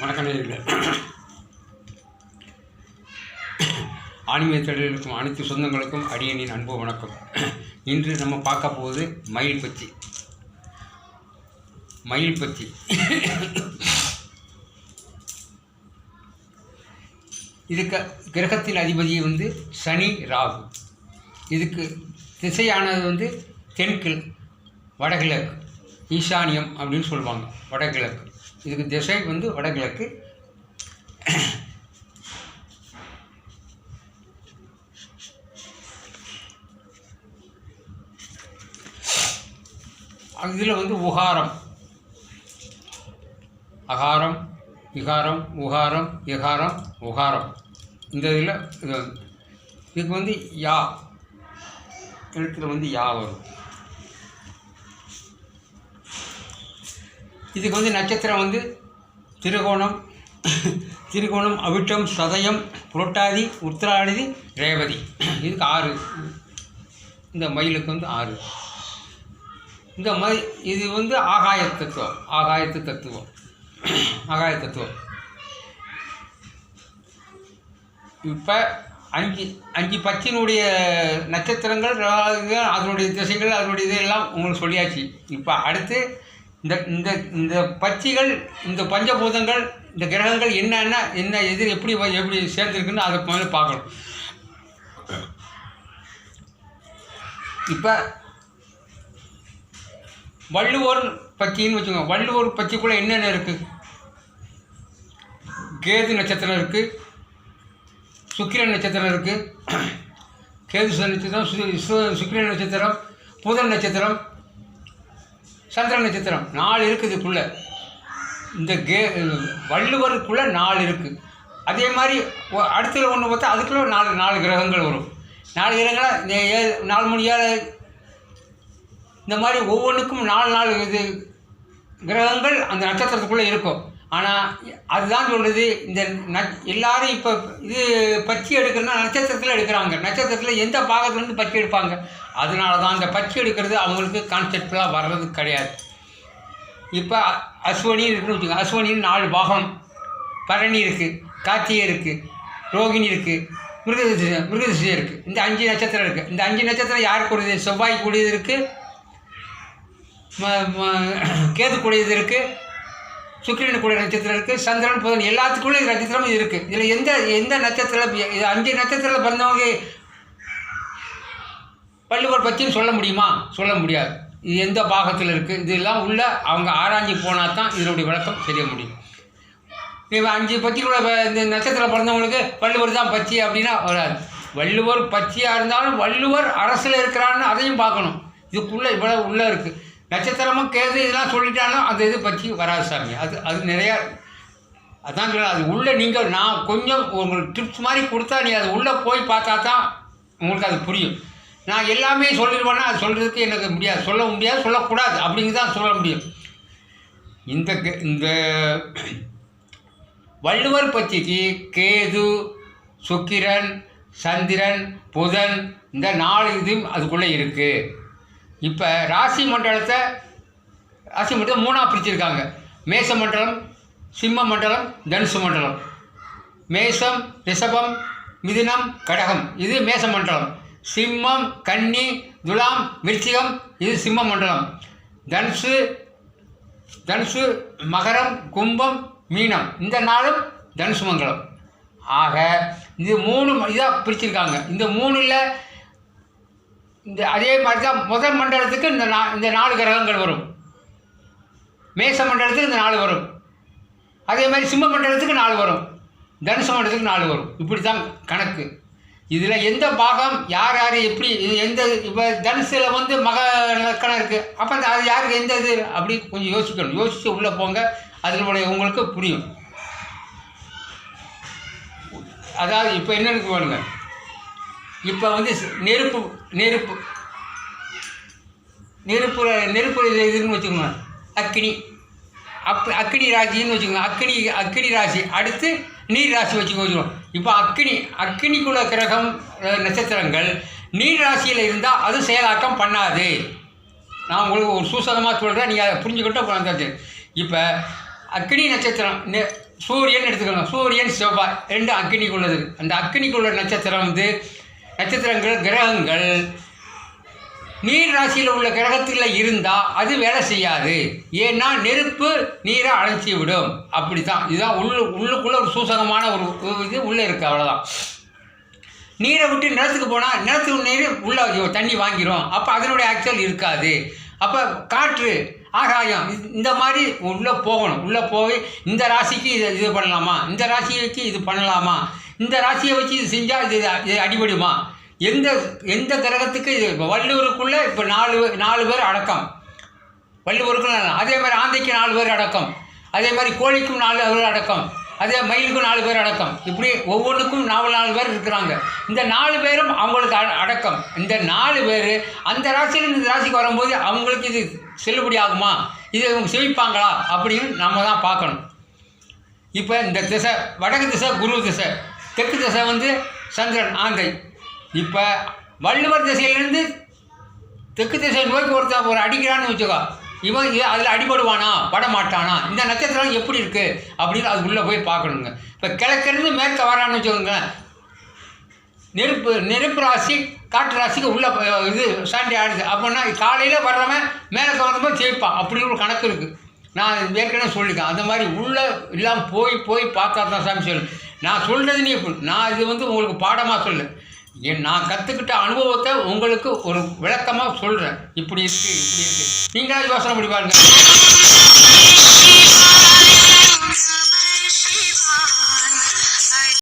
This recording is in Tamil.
வணக்கம் நேயர்களே. ஆன்மீக தேடலில் இருக்கும் அனைத்து சொந்தங்களுக்கும் அடியனின் அன்பு வணக்கம். இன்று நம்ம பார்க்க போவது மயில் பற்றி. இதுக்கு கிரகத்தின் அதிபதி சனி ராகு. இதுக்கு திசையானது வடகிழக்கு, ஈசானியம் அப்படின்னு சொல்லுவாங்க. வடகிழக்கு இதுக்கு திசை வடகிழக்கு. இதில் உகாரம், அகாரம், விகாரம், உகாரம், எகாரம், உகாரம். இந்த இதில் இதுக்கு யா எழுத்தில் யா வரும். இதுக்கு நட்சத்திரம் திருகோணம், அவிட்டம், சதயம், புரட்டாதி, உத்திராடி, ரேவதி. இதுக்கு 6. இந்த மயிலுக்கு 6. இந்த இது ஆகாய தத்துவம். இப்போ 5 பச்சினுடைய நட்சத்திரங்கள், அதனுடைய திசைகள், அதனுடைய இதெல்லாம் உங்களுக்கு சொல்லியாச்சு. இப்போ அடுத்து இந்த பட்சிகள், இந்த பஞ்சபூதங்கள், இந்த கிரகங்கள் என்ன எது எப்படி சேர்ந்துருக்குன்னு அதை முதல்ல பார்க்கணும். இப்போ வள்ளுவர் பட்சின்னு வச்சுக்கோங்க. வள்ளுவர் பட்சிக்குள்ளே என்னென்ன இருக்குது? கேது நட்சத்திரம் இருக்குது, சுக்கிரன் நட்சத்திரம் இருக்குது, கேது நட்சத்திரம், சுக்கிரன் நட்சத்திரம், புதன் நட்சத்திரம், சந்திரன் நட்சத்திரம் 4 இருக்குது. இதுக்குள்ளே இந்த வள்ளுவருக்குள்ளே 4 இருக்குது. அதே மாதிரி அடுத்த ஒன்று பார்த்தா அதுக்குள்ளே 4 கிரகங்கள் வரும். 4 கிரகங்கள் 4 மணி 7 இந்த மாதிரி ஒவ்வொன்றுக்கும் 4 இது கிரகங்கள் அந்த நட்சத்திரத்துக்குள்ளே இருக்கும். ஆனால் அதுதான் சொல்கிறது, இந்த எல்லாரும் இப்போ இது பட்சி எடுக்கிறதுனா நட்சத்திரத்தில் எடுக்கிறாங்க. நட்சத்திரத்தில் எந்த பாகத்துலேருந்து பட்சி எடுப்பாங்க. அதனால தான் இந்த பட்சி எடுக்கிறது அவங்களுக்கு கான்செப்ட்லாம் வர்றது கிடையாது. இப்போ அஸ்வினி இருக்குன்னு வச்சுக்கோங்க. அஸ்வினின்னு 4 பாகம். பரணி இருக்குது, கார்த்திகை இருக்குது, ரோகிணி இருக்குது, மிருகதிசை இருக்குது. இந்த 5 நட்சத்திரம் இருக்குது. இந்த 5 நட்சத்திரம் யாருக்கு கூடியது? செவ்வாய் கூடியது இருக்குது, கேது கூடியது இருக்குது, சுக்கிரன் கூடிய நட்சத்திரம் இருக்குது, சந்திரன், புதன் எல்லாத்துக்குள்ளே நட்சத்திரமும் இருக்குது. இதில் எந்த நட்சத்திரம், இது 5 நட்சத்திரத்தில் பிறந்தவங்க வள்ளுவர் பற்றியும் சொல்ல முடியுமா? சொல்ல முடியாது. இது எந்த பாகத்தில் இருக்குது, இதெல்லாம் உள்ள அவங்க ஆராய்ச்சி போனால் தான் இதனுடைய விளக்கம் செய்ய முடியும். இப்போ 5 பட்சிக்குள்ள இந்த நட்சத்திரம் பிறந்தவங்களுக்கு வள்ளுவர் தான் பட்சி அப்படின்னா வராது. வள்ளுவர் பட்சியாக இருந்தாலும் வள்ளுவர் அரசில் இருக்கிறான்னு அதையும் பார்க்கணும். இதுக்குள்ளே இவ்வளோ உள்ளே இருக்குது. நட்சத்திரமும் கேது இதெல்லாம் சொல்லிட்டாலும் அந்த இது பற்றி வராது சாமி. அது நிறையா அதான் சொல்ல. அது உள்ளே நான் கொஞ்சம் உங்களுக்கு டிப்ஸ் மாதிரி கொடுத்தா நீ அது உள்ளே போய் பார்த்தா தான் உங்களுக்கு அது புரியும். நான் எல்லாமே சொல்லிடுவேன்னா அது சொல்கிறதுக்கு எனக்கு முடியாது, சொல்லக்கூடாது அப்படிங்கிறதான் சொல்ல முடியும். இந்த வள்ளுவர் பட்சிக்கு கேது, சுக்கிரன், சந்திரன், புதன் இந்த 4 இதுவும் அதுக்குள்ளே இருக்குது. இப்போ ராசி மண்டலத்தை 3ஆக பிரிச்சிருக்காங்க. மேச மண்டலம், சிம்ம மண்டலம், தனுசு மண்டலம். மேசம், ரிஷபம், மிதுனம், கடகம் இது மேச மண்டலம். சிம்மம், கன்னி, துலாம், விருச்சிகம் இது சிம்ம மண்டலம். தனுசு, மகரம், கும்பம், மீனம் இந்த 4 தனுசு மண்டலம். ஆக இது 3 இதாக பிரிச்சிருக்காங்க. இந்த 3ல் அதே மாதிரி தான் முதல் மண்டலத்துக்கு இந்த 4 கிரகங்கள் வரும். மேச மண்டலத்துக்கு இந்த 4 வரும். அதே மாதிரி சிம்ம மண்டலத்துக்கு 4 வரும். தனுசு மண்டலத்துக்கு 4 வரும். இப்படி தான் கணக்கு. இதில் எந்த பாகம் யார் எப்படி எந்த இப்போ தனுசில் மக லக்கணம் இருக்குது. அப்போ அது யாருக்கு எந்த இது அப்படி கொஞ்சம் யோசிக்கணும். யோசித்து உள்ளே போங்க, அதனுடைய உங்களுக்கு புரியும். அதாவது இப்போ என்னென்னு வேணுங்க, இப்போ நெருப்பு இதுன்னு வச்சுக்கோங்க. அக்கினி ராசின்னு வச்சுக்கோங்க. அக்கினி ராசி அடுத்து நீர் ராசி வச்சுக்கோங்க. இப்போ அக்கினிக்குள்ள கிரகம் நட்சத்திரங்கள் நீர் ராசியில் இருந்தால் அது செயலாக்கம் பண்ணாது. நான் உங்களுக்கு ஒரு சூசகமாக சொல்கிறேன், நீங்கள் அதை புரிஞ்சுக்கிட்டு வந்தாச்சு. இப்போ அக்னி நட்சத்திரம் சூரியன் எடுத்துக்கோங்க, சூரியன் செவ்வாய் 2 அக்கினிக்குள்ளது. அந்த அக்கினிக்குள்ள நட்சத்திரம் வந்து நட்சத்திரங்கள் கிரகங்கள் நீர் ராசியில் உள்ள கிரகத்தில் இருந்தால் அது வேலை செய்யாது. ஏன்னா நெருப்பு நீரை அழைச்சி விடும். அப்படி தான், இதுதான் உள்ளுக்குள்ளே ஒரு சூசகமான ஒரு இது உள்ளே இருக்குது, அவ்வளோதான். நீரை விட்டு நிலத்துக்கு போனால் நிலத்துக்கு நீர் உள்ளே தண்ணி வாங்கிடும். அப்போ அதனுடைய ஆக்சுவல் இருக்காது. அப்போ காற்று ஆகாயம் இந்த மாதிரி உள்ளே போகணும். உள்ளே போய் இந்த ராசிக்கு இது பண்ணலாமா, இந்த ராசிக்கு இது பண்ணலாமா, இந்த ராசியை வச்சு இது செஞ்சால் இது அடிபடுமா, எந்த கிரகத்துக்கு இது. இப்போ வள்ளுவருக்குள்ளே இப்போ 4 பேர் அடக்கம், வள்ளுவருக்குள்ள. அதே மாதிரி ஆந்தைக்கு 4 பேர் அடக்கம், அதே மாதிரி கோழிக்கும் 4 பேர் அடக்கம், அதே மயிலுக்கும் 4 பேர் அடக்கம். இப்படி ஒவ்வொன்றுக்கும் 4 பேர் இருக்கிறாங்க. இந்த 4 பேரும் அவங்களுக்கு அடக்கம். இந்த 4 பேர் அந்த ராசியிலேருந்து இந்த ராசிக்கு வரும்போது அவங்களுக்கு இது செல்லுபடி ஆகுமா, இது இவங்க செவிப்பாங்களா அப்படின்னு நம்ம தான் பார்க்கணும். இப்போ இந்த திசை வடக்கு திசை குரு திசை, தெற்கு திசை வந்து சந்திரன் ஆந்தை. இப்போ வள்ளுவர் திசையிலேருந்து தெற்கு திசை நோக்கி ஒரு அடிக்கிறான்னு வச்சுக்கோ, இவன் அதில் அடிபடுவானா படமாட்டானா, இந்த நட்சத்திரம் எப்படி இருக்குது அப்படின்னு அது உள்ளே போய் பார்க்கணுங்க. இப்போ கிழக்கிருந்து மேற்க வரான்னு வச்சுக்கோங்க, நெருப்பு ராசி காற்று ராசிக்கு உள்ளே இது சாண்டி ஆடுது. அப்படின்னா காலையில் வர்றவன் மேலே வரம்போது ஜெயிப்பான் அப்படின்னு ஒரு கணக்கு இருக்குது. நான் ஏற்கனவே சொல்லியிருக்கேன். அந்த மாதிரி உள்ளே எல்லாம் போய் பார்த்தா தான் சாமி சொல்லு. நான் சொல்கிறது நீ நான் இது வந்து உங்களுக்கு பாடமாக சொல்லு, நான் கற்றுக்கிட்ட அனுபவத்தை உங்களுக்கு ஒரு விளக்கமாக சொல்கிறேன். இப்படி இருக்குது. நீங்களாம் யோசனை பண்ணி பாருங்கள்.